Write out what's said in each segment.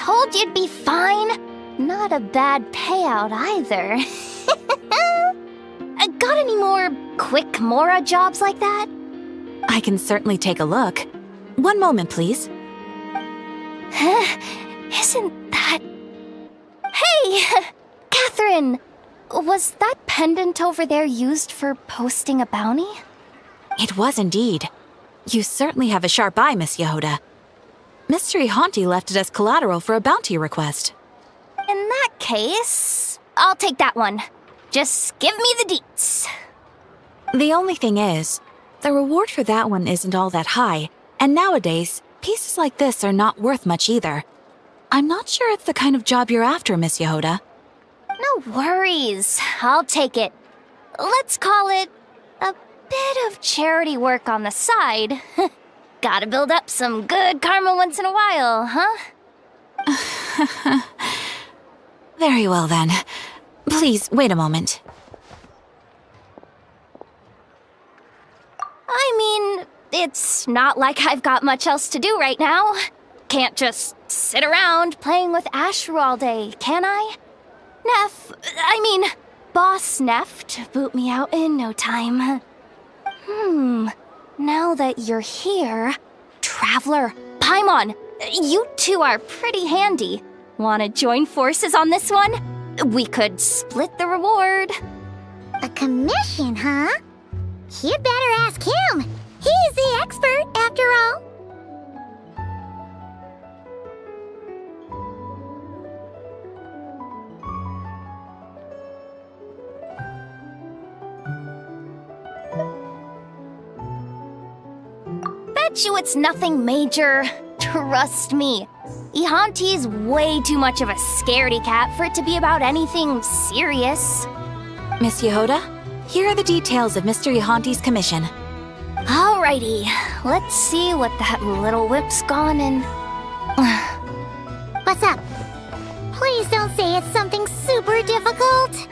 told you'd be fine. Not a bad payout either. Got any more quick Mora jobs like that? I can certainly take a look. One moment, please. Isn't that... Hey! Catherine! Was that pendant over there used for posting a bounty? It was indeed. You certainly have a sharp eye, Miss Yehoda. Mystery Haunty left it as collateral for a bounty request. In that case, I'll take that one. Just give me the deets. The only thing is, the reward for that one isn't all that high, and nowadays, pieces like this are not worth much either. I'm not sure it's the kind of job you're after, Miss Yehoda. No worries. I'll take it. Let's call it a bit of charity work on the side. Gotta build up some good karma once in a while, huh? Very well then. Please, wait a moment. I mean, it's not like I've got much else to do right now. Can't just sit around playing with Ashru all day, can I? Boss Neff to boot me out in no time. Now that you're here, Traveler, Paimon, you two are pretty handy. Wanna join forces on this one? We could split the reward. A commission, huh? You'd better ask him. He's the expert, after all. Bet you it's nothing major. Trust me. Ihanti's way too much of a scaredy cat for it to be about anything serious. Miss Yehoda, here are the details of Mr. Ihanti's commission. Alrighty, let's see what that little whip's gone and... What's up? Please don't say it's something super difficult.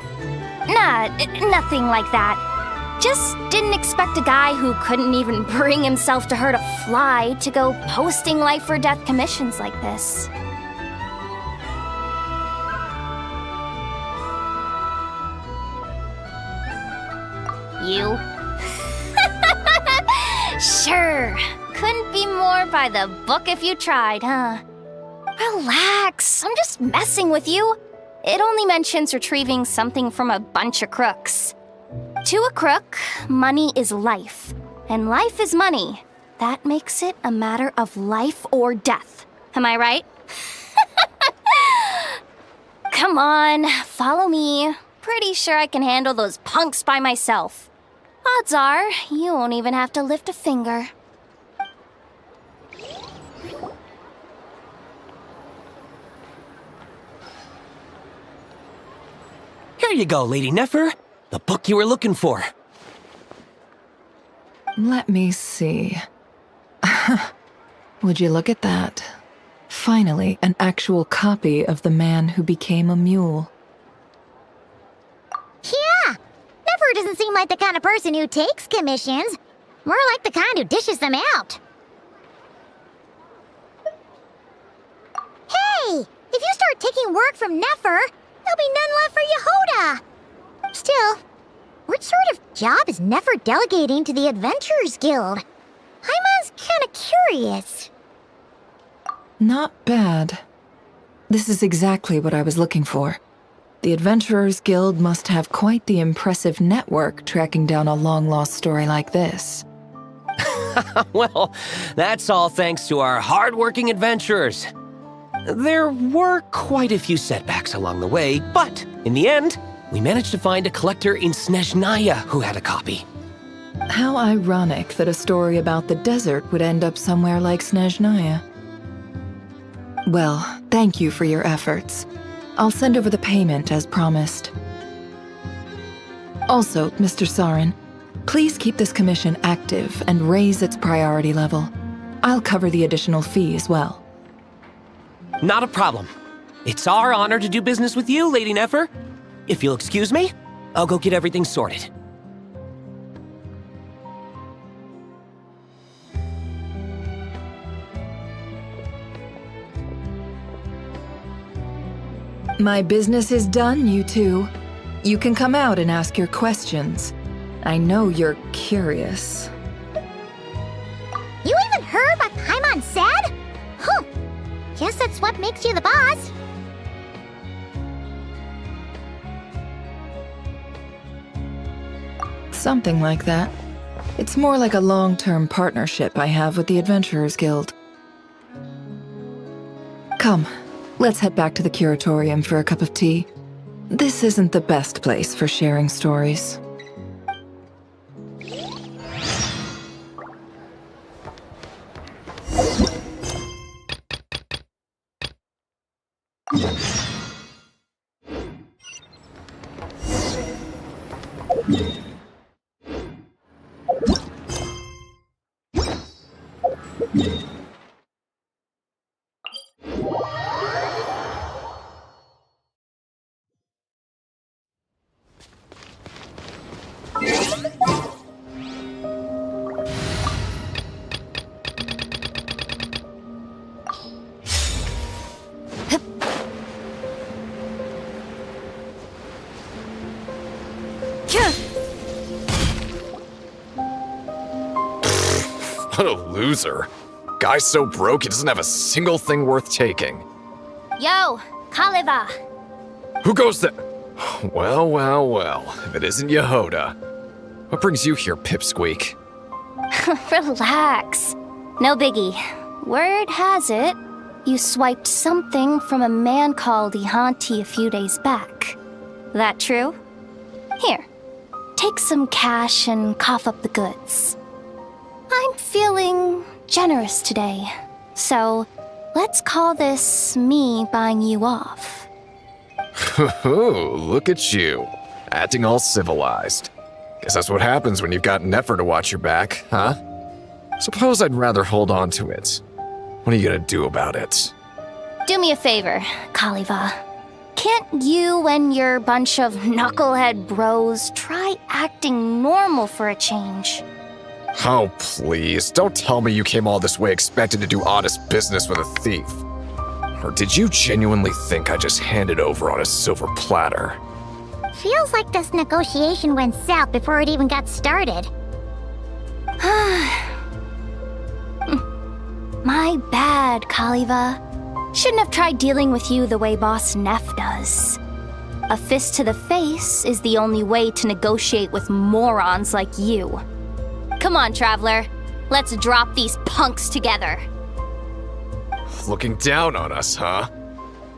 Nah, nothing like that. Just didn't expect a guy who couldn't even bring himself to hurt a fly to go posting life or death commissions like this. You? Sure. Couldn't be more by the book if you tried, huh? Relax, I'm just messing with you. It only mentions retrieving something from a bunch of crooks. To a crook, money is life, and life is money. That makes it a matter of life or death. Am I right? Come on, follow me. Pretty sure I can handle those punks by myself. Odds are, you won't even have to lift a finger. Here you go, Lady Nefer. The book you were looking for. Let me see. Would you look at that? Finally, an actual copy of The Man Who Became a Mule. Yeah! Never doesn't seem like the kind of person who takes commissions. More like the kind who dishes them out. Hey! If you start taking work from Nefer, there'll be none left for Yehoda. Still, what sort of job is Nefer delegating to the Adventurers Guild? I'm kinda curious. Not bad. This is exactly what I was looking for. The Adventurers Guild must have quite the impressive network tracking down a long-lost story like this. Well, that's all thanks to our hard-working adventurers. There were quite a few setbacks along the way, but in the end, we managed to find a collector in Snezhnaya who had a copy. How ironic that a story about the desert would end up somewhere like Snezhnaya. Well, thank you for your efforts. I'll send over the payment as promised. Also, Mr. Sarin, please keep this commission active and raise its priority level. I'll cover the additional fee as well. Not a problem. It's our honor to do business with you, Lady Nefer. If you'll excuse me, I'll go get everything sorted. My business is done, you two. You can come out and ask your questions. I know you're curious. You even heard what Paimon said? Huh. Guess that's what makes you the boss. Something like that. It's more like a long-term partnership I have with the Adventurers Guild. Come, let's head back to the Curatorium for a cup of tea. This isn't the best place for sharing stories. What a loser. Guy's so broke he doesn't have a single thing worth taking. Yo, Kaliva. Who goes there? Well, well, well. If it isn't Yehoda. What brings you here, Pipsqueak? Relax. No biggie. Word has it, you swiped something from a man called Ihanti a few days back. That true? Here, take some cash and cough up the goods. I'm feeling generous today, so let's call this me buying you off. Look at you, acting all civilized. Guess that's what happens when you've got Nefer to watch your back, huh? Suppose I'd rather hold on to it. What are you gonna do about it? Do me a favor, Kaliva. Can't you and your bunch of knucklehead bros try acting normal for a change? Oh, please, don't tell me you came all this way expecting to do honest business with a thief. Or did you genuinely think I just handed over on a silver platter? Feels like this negotiation went south before it even got started. My bad, Kaliva. Shouldn't have tried dealing with you the way Boss Neff does. A fist to the face is the only way to negotiate with morons like you. Come on, Traveler. Let's drop these punks together. Looking down on us, huh?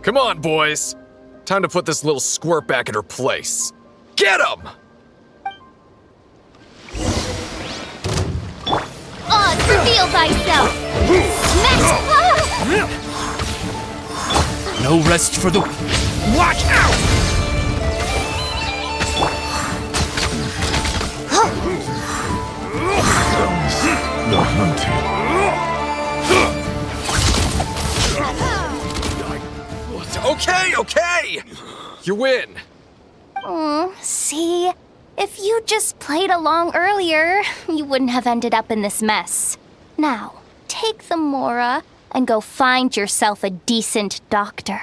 Come on, boys. Time to put this little squirt back in her place. Get him! Oz, reveal thyself! Smash! No rest for the... Watch out! The hunted. Okay! You win! See? If you just played along earlier, you wouldn't have ended up in this mess. Now, take the Mora and go find yourself a decent doctor.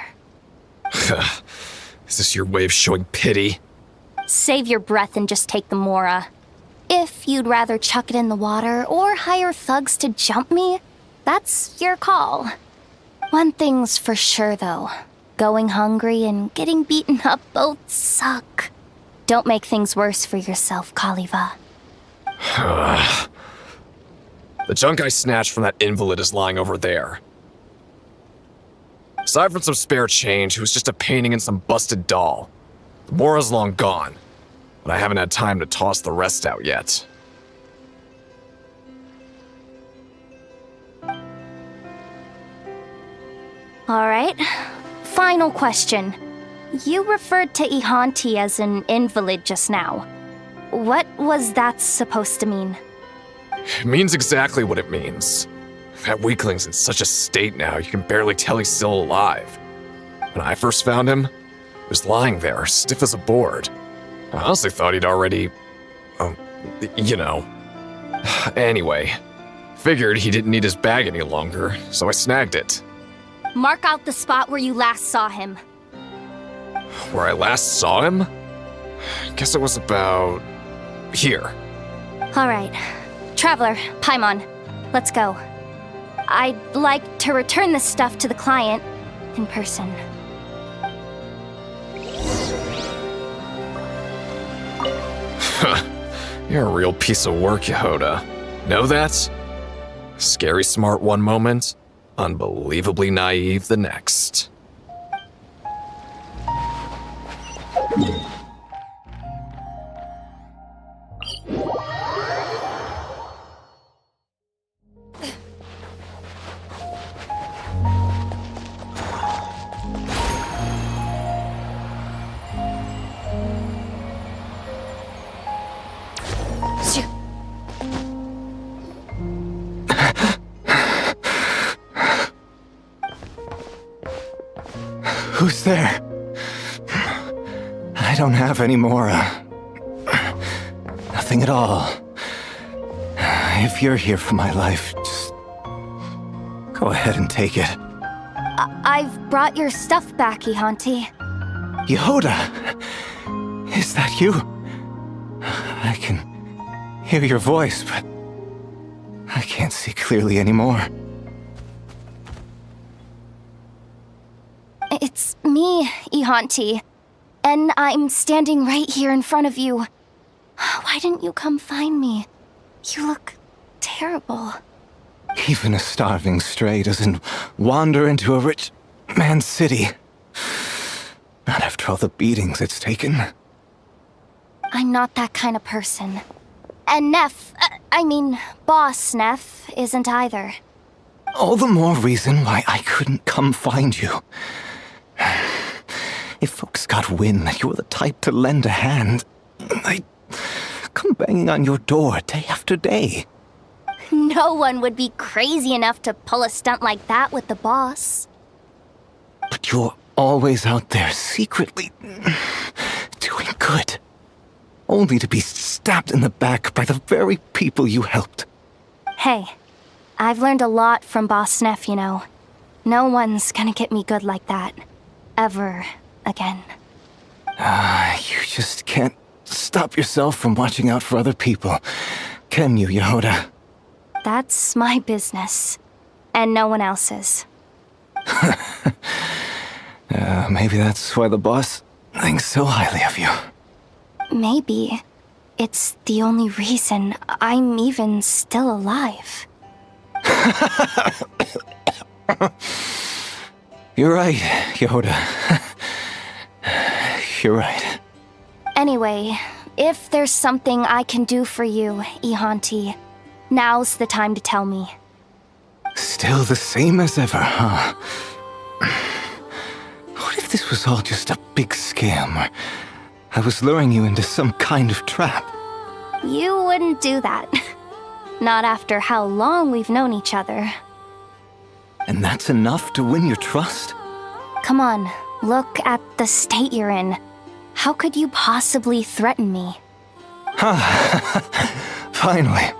Is this your way of showing pity? Save your breath and just take the Mora. If you'd rather chuck it in the water or hire thugs to jump me, that's your call. One thing's for sure, though. Going hungry and getting beaten up both suck. Don't make things worse for yourself, Kaliva. The junk I snatched from that invalid is lying over there. Aside from some spare change, it was just a painting and some busted doll. The Mora's long gone, but I haven't had time to toss the rest out yet. All right. Final question. You referred to Ihanti as an invalid just now. What was that supposed to mean? It means exactly what it means. That weakling's in such a state now, you can barely tell he's still alive. When I first found him, he was lying there, stiff as a board. I honestly thought he'd already... Anyway, figured he didn't need his bag any longer, so I snagged it. Mark out the spot where you last saw him. Where I last saw him? Guess it was about... here. All right. Traveler, Paimon, let's go. I'd like to return this stuff to the client in person. You're a real piece of work, Yehoda. Know that? Scary smart one moment, unbelievably naive the next. Who's there? I don't have any more, nothing at all. If you're here for my life, just go ahead and take it. I've brought your stuff back, Ihanti. Yehoda! Is that you? I can hear your voice, but I can't see clearly anymore. It's me, Ihanti. And I'm standing right here in front of you. Why didn't you come find me? You look terrible. Even a starving stray doesn't wander into a rich man's city. Not after all the beatings it's taken. I'm not that kind of person. And Boss Neff isn't either. All the more reason why I couldn't come find you. If folks got wind that you were the type to lend a hand, I'd come banging on your door day after day. No one would be crazy enough to pull a stunt like that with the boss. But you're always out there secretly doing good. Only to be stabbed in the back by the very people you helped. Hey, I've learned a lot from Boss Neff, you know. No one's gonna get me good like that. Ever again. You just can't stop yourself from watching out for other people, can you, Yehoda? That's my business. And no one else's. Maybe that's why the boss thinks so highly of you. Maybe. It's the only reason I'm even still alive. You're right, Yehoda. You're right. Anyway, if there's something I can do for you, Ihanti, now's the time to tell me. Still the same as ever, huh? What if this was all just a big scam, or I was luring you into some kind of trap? You wouldn't do that. Not after how long we've known each other. And that's enough to win your trust? Come on, look at the state you're in. How could you possibly threaten me? Finally.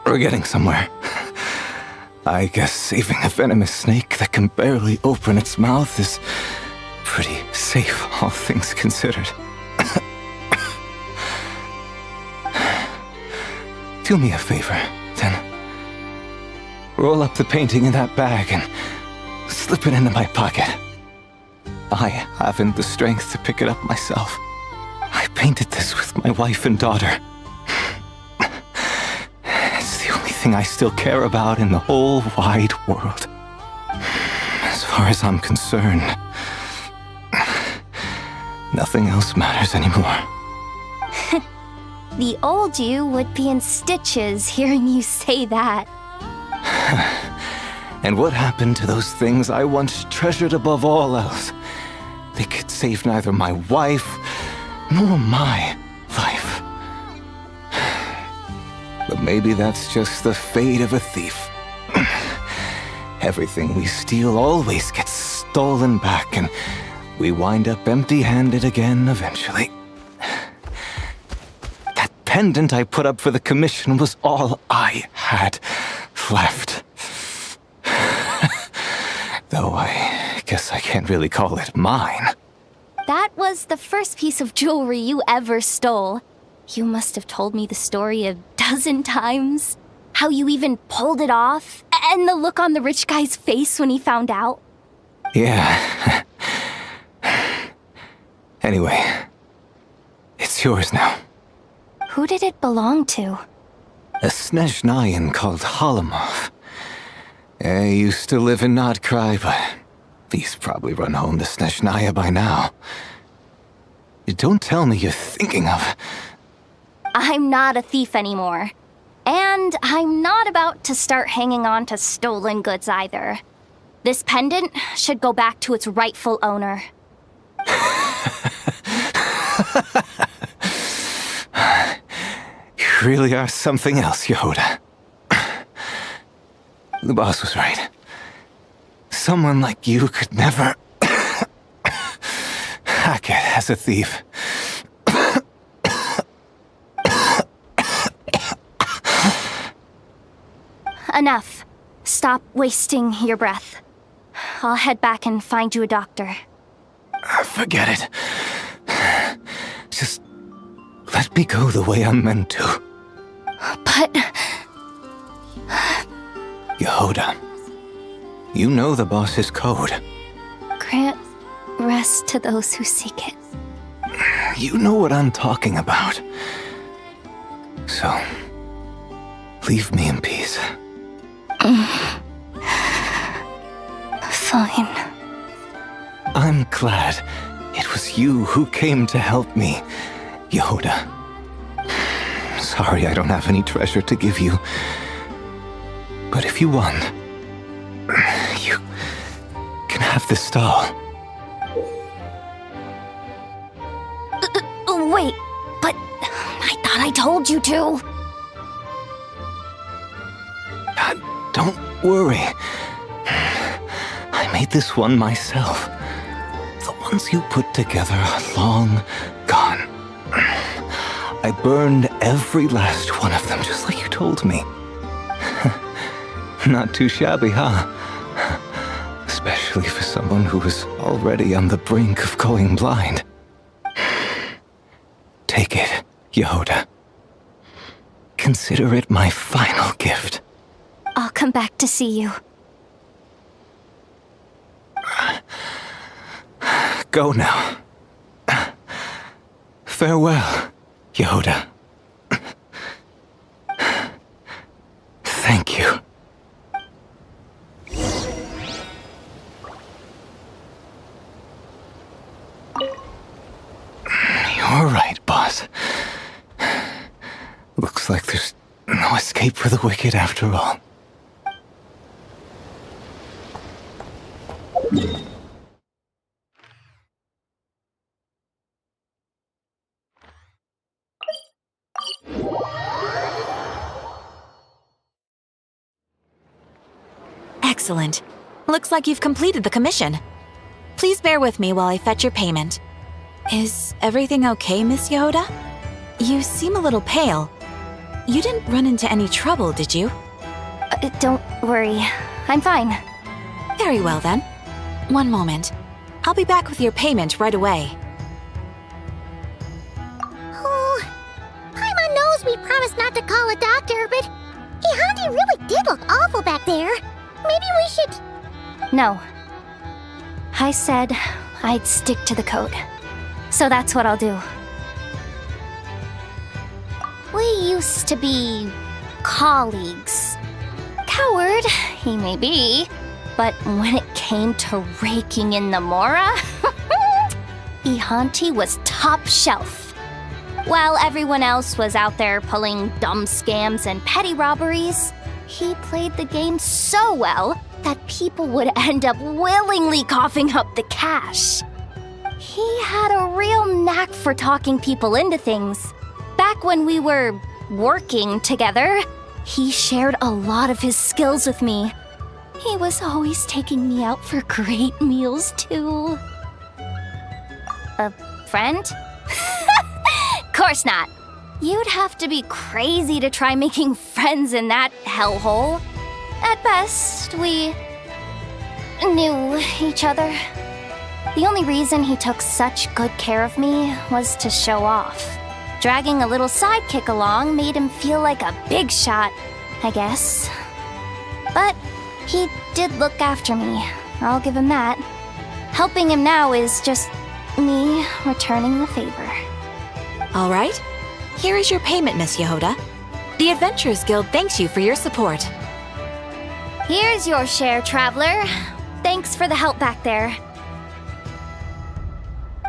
We're getting somewhere. I guess saving a venomous snake that can barely open its mouth is pretty safe, all things considered. Do me a favor, then. Roll up the painting in that bag and slip it into my pocket. I haven't the strength to pick it up myself. I painted this with my wife and daughter. It's the only thing I still care about in the whole wide world. As far as I'm concerned, nothing else matters anymore. The old you would be in stitches hearing you say that. And what happened to those things I once treasured above all else? They could save neither my wife nor my life. But maybe that's just the fate of a thief. Everything we steal always gets stolen back, and we wind up empty-handed again eventually. That pendant I put up for the commission was all I had left. Though I guess I can't really call it mine. That was the first piece of jewelry you ever stole. You must have told me the story a dozen times. How you even pulled it off, and the look on the rich guy's face when he found out. Yeah. Anyway, it's yours now. Who did it belong to? A Snezhnayan called Halamov. He used to live in Nodkrai, but he's probably run home to Snezhnaya by now. Don't tell me you're thinking of... I'm not a thief anymore. And I'm not about to start hanging on to stolen goods either. This pendant should go back to its rightful owner. You really are something else, Yehoda. The boss was right. Someone like you could never hack it as a thief. Enough. Stop wasting your breath. I'll head back and find you a doctor. Forget it. Just let me go the way I'm meant to. But... Yehoda, you know the boss's code. Grant rest to those who seek it. You know what I'm talking about. So, leave me in peace. Fine. I'm glad it was you who came to help me, Yehoda. Sorry I don't have any treasure to give you. But if you want, you can have this doll. Wait, but I thought I told you to. Don't worry. I made this one myself. The ones you put together are long gone. I burned every last one of them, just like you told me. Not too shabby, huh? Especially for someone who was already on the brink of going blind. Take it, Yehoda. Consider it my final gift. I'll come back to see you. Go now. Farewell, Yehoda. Thank you. You're right, boss. Looks like there's no escape for the wicked after all. Excellent. Looks like you've completed the commission. Please bear with me while I fetch your payment. Is everything okay, Miss Yehoda? You seem a little pale. You didn't run into any trouble, did you? Don't worry. I'm fine. Very well then. One moment. I'll be back with your payment right away. Oh, Paimon knows we promised not to call a doctor, but Ihanti really did look awful back there. Maybe we should... No. I said I'd stick to the code. So that's what I'll do. We used to be colleagues. Coward, he may be, but when it came to raking in the Mora, Ihanti was top shelf. While everyone else was out there pulling dumb scams and petty robberies, he played the game so well that people would end up willingly coughing up the cash. He had a real knack for talking people into things. Back when we were working together, he shared a lot of his skills with me. He was always taking me out for great meals, too. A friend? Course not. You'd have to be crazy to try making friends in that hellhole. At best, we knew each other. The only reason he took such good care of me was to show off. Dragging a little sidekick along made him feel like a big shot, I guess. But he did look after me, I'll give him that. Helping him now is just me returning the favor. All right. Here is your payment, Miss Yehoda. The Adventurers Guild thanks you for your support. Here's your share, traveler. Thanks for the help back there.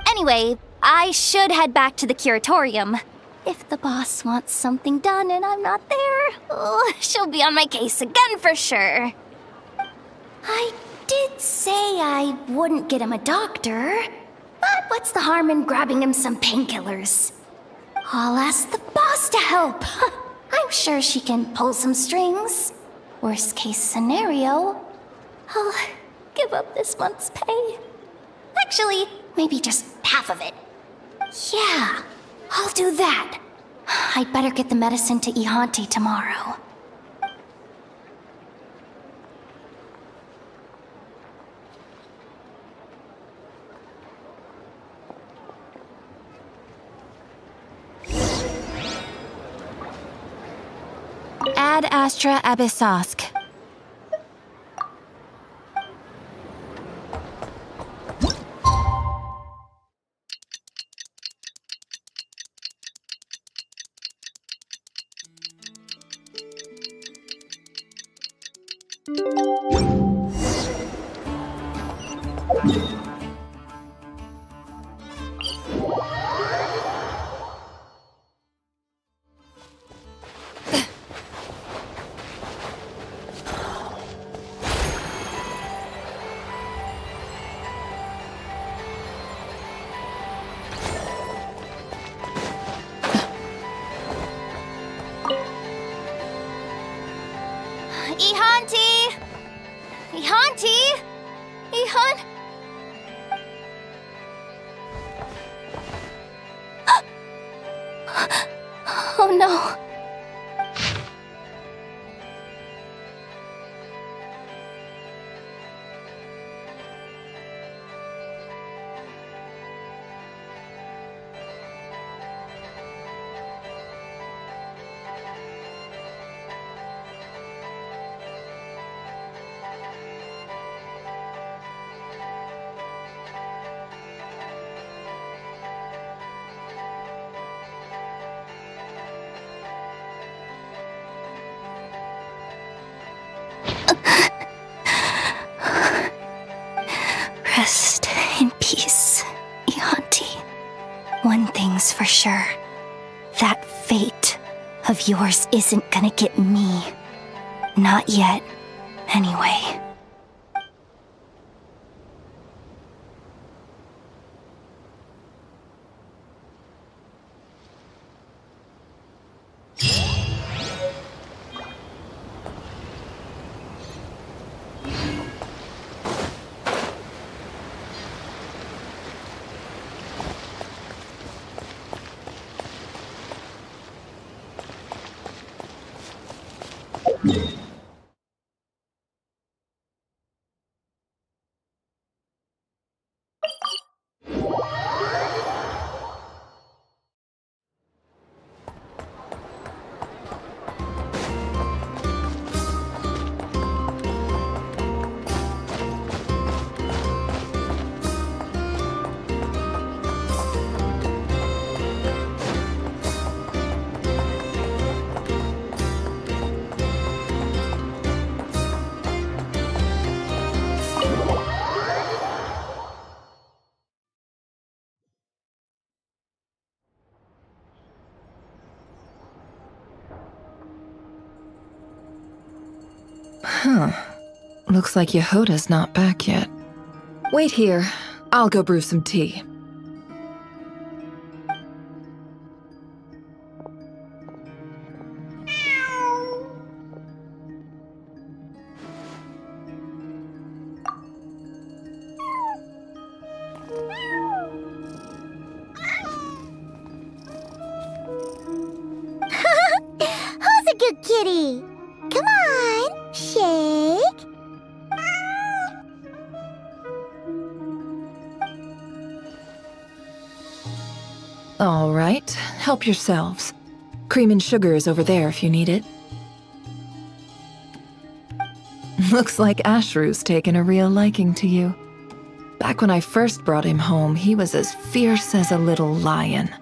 Anyway, I should head back to the Curatorium. If the boss wants something done and I'm not there, oh, she'll be on my case again for sure. I did say I wouldn't get him a doctor, but what's the harm in grabbing him some painkillers? I'll ask the boss to help. I'm sure she can pull some strings. Worst case scenario, I'll give up this month's pay. Actually, maybe just half of it. Yeah, I'll do that. I'd better get the medicine to Ihanti tomorrow. Ad Astra Abyssosk. Ihanti! Ihanti! Ihan... Oh no. Rest in peace, Ihanti. One thing's for sure. That fate of yours isn't gonna get me. Not yet, anyway. Huh. Looks like Yehoda's not back yet. Wait here. I'll go brew some tea. Who's a good kitty? Come on, shake. right. Help yourselves. Cream and sugar is over there if you need it. Looks like Ashrew's taken a real liking to you. Back when I first brought him home, he was as fierce as a little lion.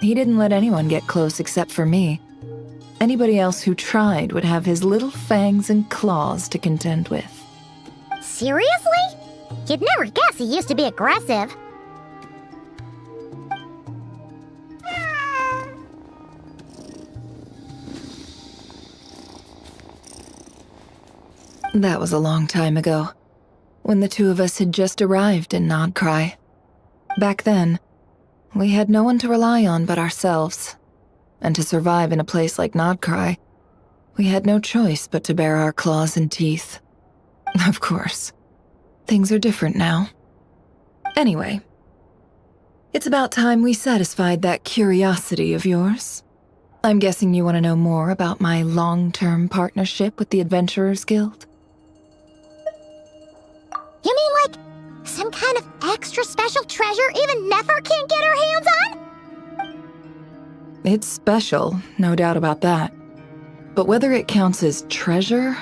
He didn't let anyone get close except for me. Anybody else who tried would have his little fangs and claws to contend with. Seriously? You'd never guess he used to be aggressive. That was a long time ago, when the two of us had just arrived in Nodcry. Back then, we had no one to rely on but ourselves, and to survive in a place like Nodcry, we had no choice but to bare our claws and teeth. Of course, things are different now. Anyway, it's about time we satisfied that curiosity of yours. I'm guessing you want to know more about my long-term partnership with the Adventurers Guild? You mean like some kind of extra special treasure even Nefer can't get her hands on? It's special, no doubt about that. But whether it counts as treasure,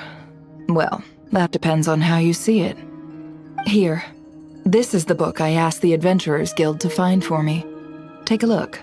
well, that depends on how you see it. Here, this is the book I asked the Adventurers Guild to find for me. Take a look.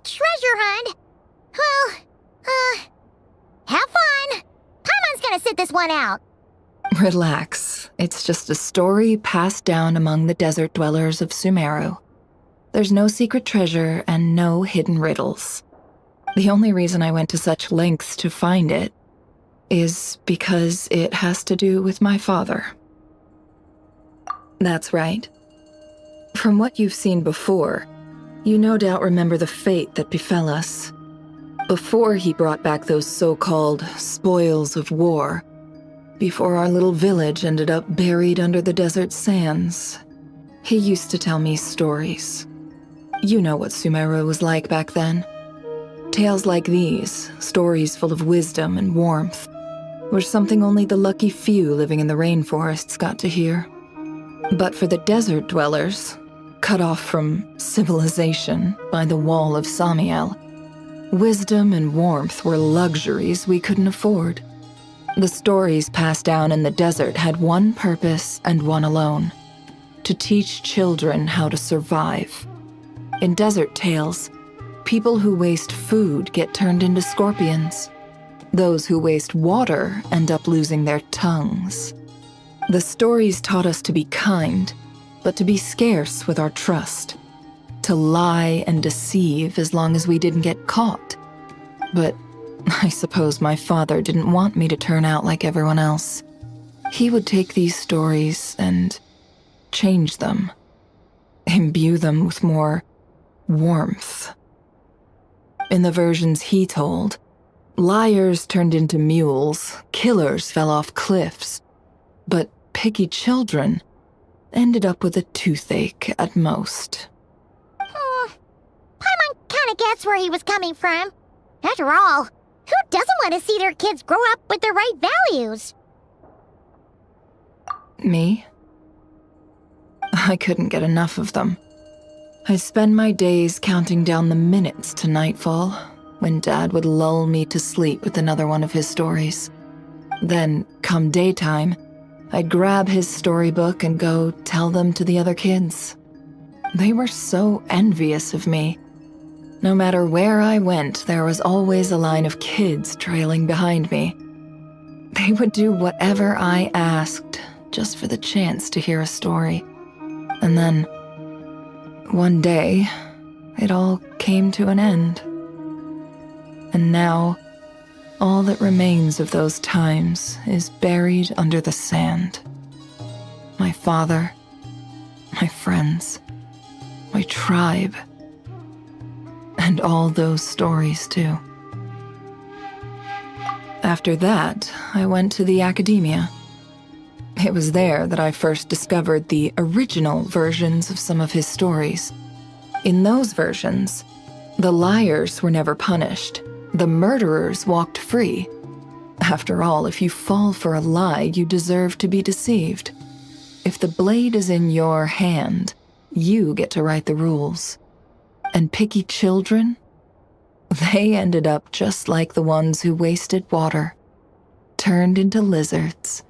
treasure hunt. Well, have fun. Paimon's gonna sit this one out. Relax. It's just a story passed down among the desert dwellers of Sumeru. There's no secret treasure and no hidden riddles. The only reason I went to such lengths to find it is because it has to do with my father. That's right. From what you've seen before, you no doubt remember the fate that befell us. Before he brought back those so-called spoils of war, before our little village ended up buried under the desert sands, he used to tell me stories. You know what Sumeru was like back then. Tales like these, stories full of wisdom and warmth, were something only the lucky few living in the rainforests got to hear. But for the desert dwellers, cut off from civilization by the wall of Samiel, wisdom and warmth were luxuries we couldn't afford. The stories passed down in the desert had one purpose and one alone: to teach children how to survive. In desert tales, people who waste food get turned into scorpions. Those who waste water end up losing their tongues. The stories taught us to be kind, but to be scarce with our trust. To lie and deceive as long as we didn't get caught. But I suppose my father didn't want me to turn out like everyone else. He would take these stories and change them. Imbue them with more warmth. In the versions he told, liars turned into mules, killers fell off cliffs, but picky children ended up with a toothache at most. Paimon kinda gets where he was coming from. After all, who doesn't want to see their kids grow up with the right values? Me? I couldn't get enough of them. I spend my days counting down the minutes to nightfall, when Dad would lull me to sleep with another one of his stories. Then, come daytime, I'd grab his storybook and go tell them to the other kids. They were so envious of me. No matter where I went, there was always a line of kids trailing behind me. They would do whatever I asked, just for the chance to hear a story. And then, one day, it all came to an end. And now, all that remains of those times is buried under the sand. My father, my friends, my tribe, and all those stories too. After that, I went to the academia. It was there that I first discovered the original versions of some of his stories. In those versions, the liars were never punished. The murderers walked free. After all, if you fall for a lie, you deserve to be deceived. If the blade is in your hand, you get to write the rules. And picky children? They ended up just like the ones who wasted water, turned into lizards,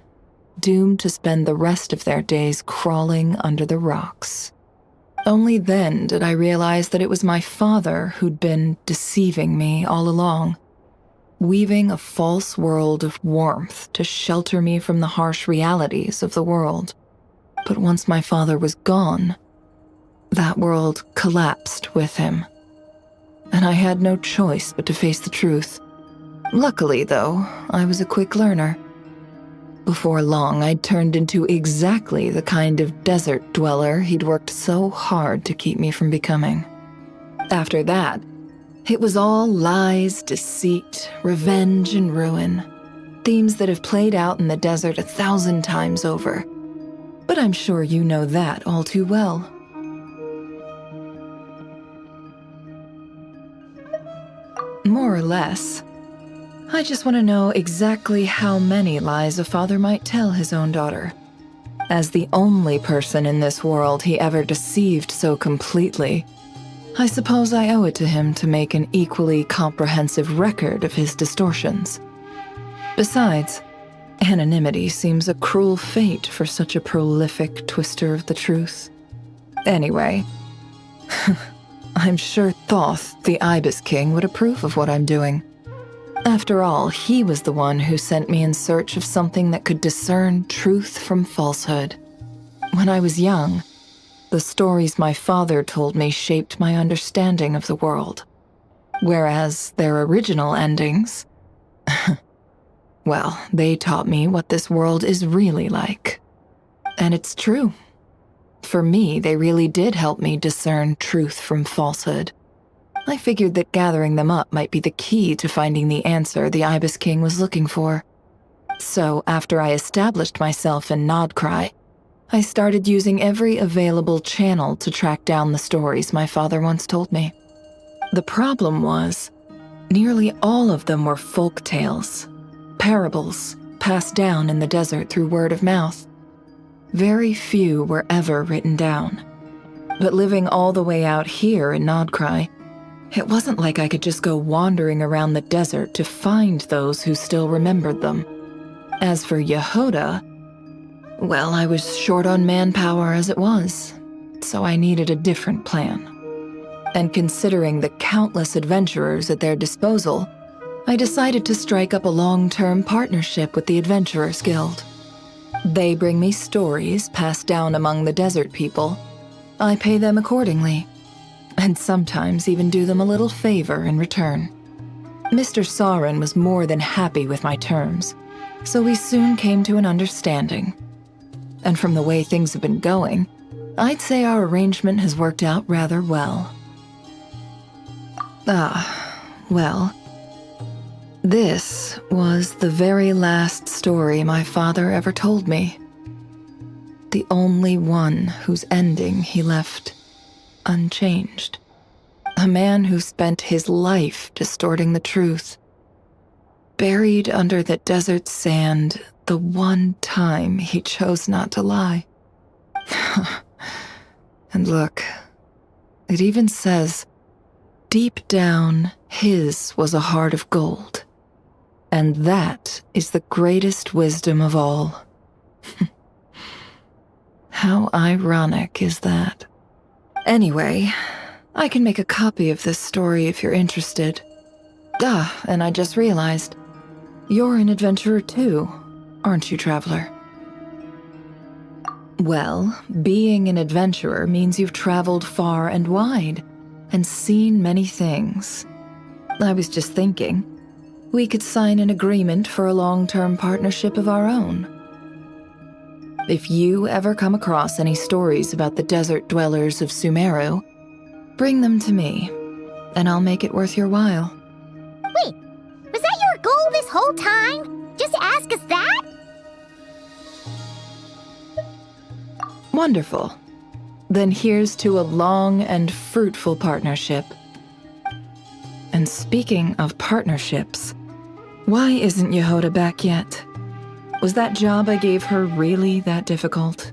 doomed to spend the rest of their days crawling under the rocks. Only then did I realize that it was my father who'd been deceiving me all along, weaving a false world of warmth to shelter me from the harsh realities of the world. But once my father was gone, that world collapsed with him, and I had no choice but to face the truth. Luckily, though, I was a quick learner. Before long, I'd turned into exactly the kind of desert dweller he'd worked so hard to keep me from becoming. After that, it was all lies, deceit, revenge, and ruin. Themes that have played out in the desert 1,000 times over. But I'm sure you know that all too well. More or less. I just want to know exactly how many lies a father might tell his own daughter. As the only person in this world he ever deceived so completely, I suppose I owe it to him to make an equally comprehensive record of his distortions. Besides, anonymity seems a cruel fate for such a prolific twister of the truth. Anyway, I'm sure Thoth, the Ibis King, would approve of what I'm doing. After all, he was the one who sent me in search of something that could discern truth from falsehood. When I was young, the stories my father told me shaped my understanding of the world. Whereas their original endings, well, they taught me what this world is really like. And it's true. For me, they really did help me discern truth from falsehood. I figured that gathering them up might be the key to finding the answer the Ibis King was looking for. So, after I established myself in Nodcry, I started using every available channel to track down the stories my father once told me. The problem was, nearly all of them were folk tales, parables passed down in the desert through word of mouth. Very few were ever written down. But living all the way out here in Nodcry, it wasn't like I could just go wandering around the desert to find those who still remembered them. As for Yehoda, well, I was short on manpower as it was, so I needed a different plan. And considering the countless adventurers at their disposal, I decided to strike up a long-term partnership with the Adventurers Guild. They bring me stories passed down among the desert people. I pay them accordingly, and sometimes even do them a little favor in return. Mr. Sauron was more than happy with my terms, so we soon came to an understanding. And from the way things have been going, I'd say our arrangement has worked out rather well. Well, this was the very last story my father ever told me. The only one whose ending he left unchanged. A man who spent his life distorting the truth. Buried under the desert sand the one time he chose not to lie. And look, it even says, deep down, his was a heart of gold. And that is the greatest wisdom of all. How ironic is that? Anyway, I can make a copy of this story if you're interested. And I just realized, you're an adventurer too, aren't you, traveler? Well, being an adventurer means you've traveled far and wide, and seen many things. I was just thinking, we could sign an agreement for a long-term partnership of our own. If you ever come across any stories about the desert dwellers of Sumeru, bring them to me, and I'll make it worth your while. Wait, was that your goal this whole time? Just to ask us that? Wonderful. Then here's to a long and fruitful partnership. And speaking of partnerships, why isn't Yehoda back yet? Was that job I gave her really that difficult?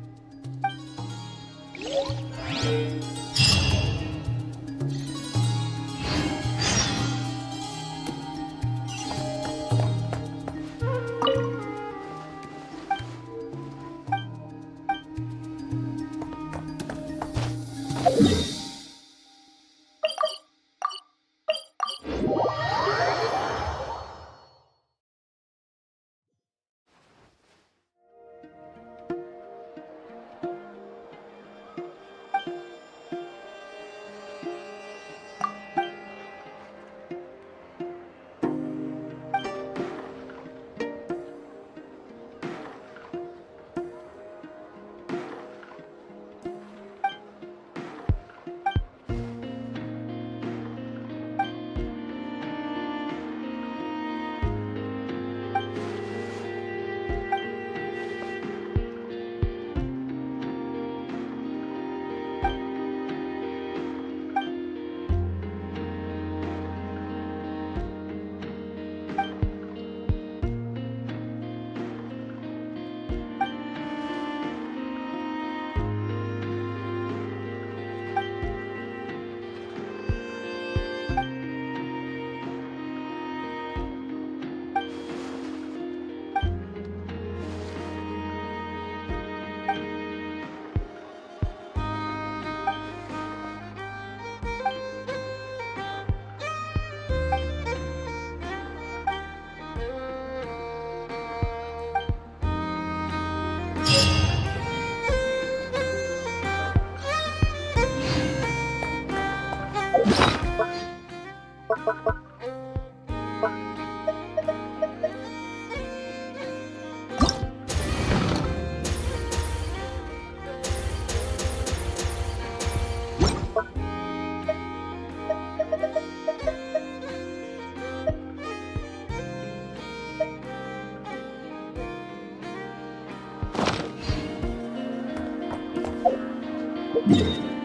Yeah.